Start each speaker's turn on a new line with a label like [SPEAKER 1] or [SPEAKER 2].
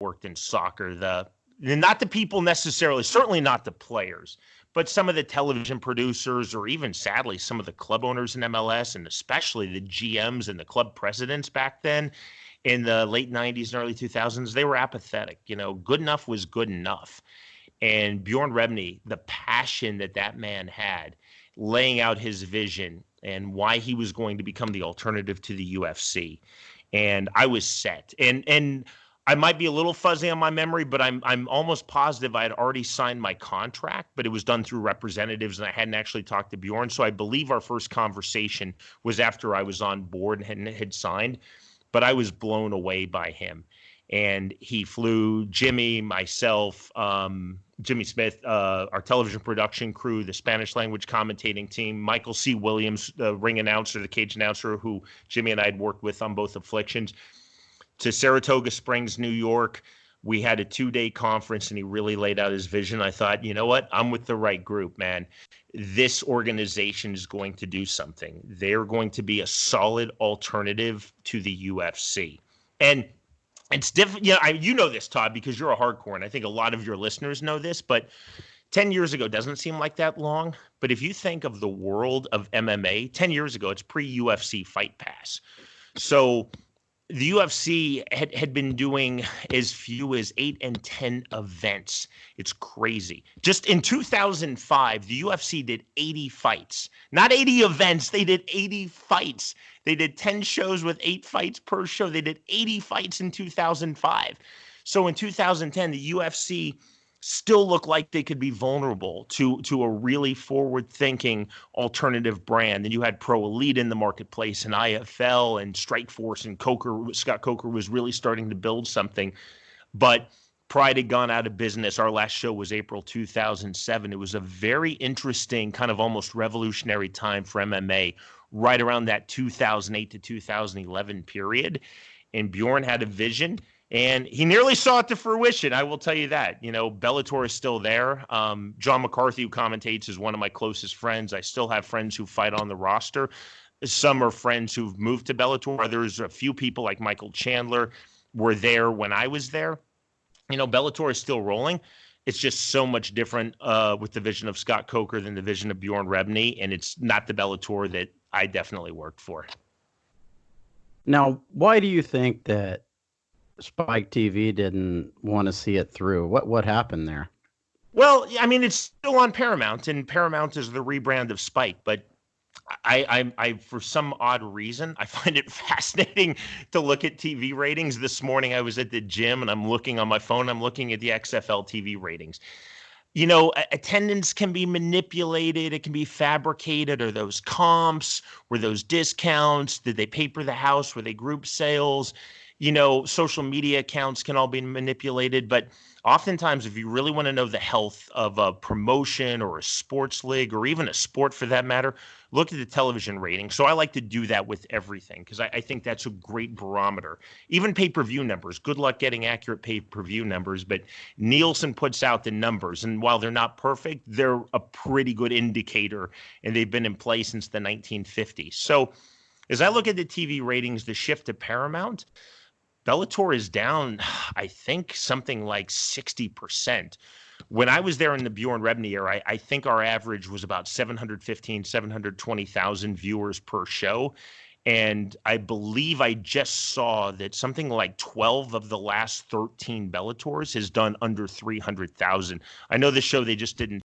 [SPEAKER 1] worked in soccer. Not the people necessarily, certainly not the players, but some of the television producers, or even sadly some of the club owners in MLS, and especially the GMs and the club presidents back then in the late 90s and early 2000s, they were apathetic. Good enough was good enough. And Bjorn Rebney, the passion that man had, laying out his vision and why he was going to become the alternative to the UFC. And I was set. And I might be a little fuzzy on my memory, but I'm almost positive I had already signed my contract, but it was done through representatives and I hadn't actually talked to Bjorn. So I believe our first conversation was after I was on board and had signed, but I was blown away by him. And he flew Jimmy, myself, Jimmy Smith, our television production crew, the Spanish language commentating team, Michael C. Williams, the ring announcer, the cage announcer, who Jimmy and I had worked with on both Afflictions, to Saratoga Springs, New York. We had a 2-day conference and he really laid out his vision. I thought, you know what? I'm with the right group, man. This organization is going to do something. They're going to be a solid alternative to the UFC. And it's different. You know this, Todd, because you're a hardcore, and I think a lot of your listeners know this, but 10 years ago doesn't seem like that long. But if you think of the world of MMA, 10 years ago, it's pre-UFC Fight Pass. So the UFC had been doing as few as 8 and 10 events. It's crazy. Just in 2005, the UFC did 80 fights. Not 80 events. They did 80 fights. They did 10 shows with 8 fights per show. They did 80 fights in 2005. So in 2010, the UFC still looked like they could be vulnerable to a really forward-thinking alternative brand. And you had Pro Elite in the marketplace, and IFL, and Strikeforce, and Scott Coker was really starting to build something. But Pride had gone out of business. Our last show was April 2007. It was a very interesting, kind of almost revolutionary time for MMA, right around that 2008 to 2011 period. And Bjorn had a vision, and he nearly saw it to fruition. I will tell you that. Bellator is still there. John McCarthy, who commentates, is one of my closest friends. I still have friends who fight on the roster. Some are friends who've moved to Bellator. Others, a few people like Michael Chandler, were there when I was there. Bellator is still rolling. It's just so much different with the vision of Scott Coker than the vision of Bjorn Rebney, and it's not the Bellator that I definitely worked for.
[SPEAKER 2] Now, why do you think that Spike TV didn't want to see it through? What happened there?
[SPEAKER 1] Well, I mean, it's still on Paramount, and Paramount is the rebrand of Spike, but I for some odd reason, I find it fascinating to look at TV ratings. This morning I was at the gym and I'm looking on my phone. I'm looking at the XFL TV ratings. Attendance can be manipulated. It can be fabricated. Or those comps? Were those discounts? Did they paper the house? Were they group sales? Social media accounts can all be manipulated. But oftentimes, if you really want to know the health of a promotion or a sports league, or even a sport for that matter, look at the television rating. So I like to do that with everything because I think that's a great barometer. Even pay-per-view numbers. Good luck getting accurate pay-per-view numbers, but Nielsen puts out the numbers. And while they're not perfect, they're a pretty good indicator, and they've been in place since the 1950s. So as I look at the TV ratings, the shift to Paramount, Bellator is down, I think, something like 60%. When I was there in the Bjorn Rebney era, I think our average was about 720,000 viewers per show. And I believe I just saw that something like 12 of the last 13 Bellators has done under 300,000. I know the show they just didn't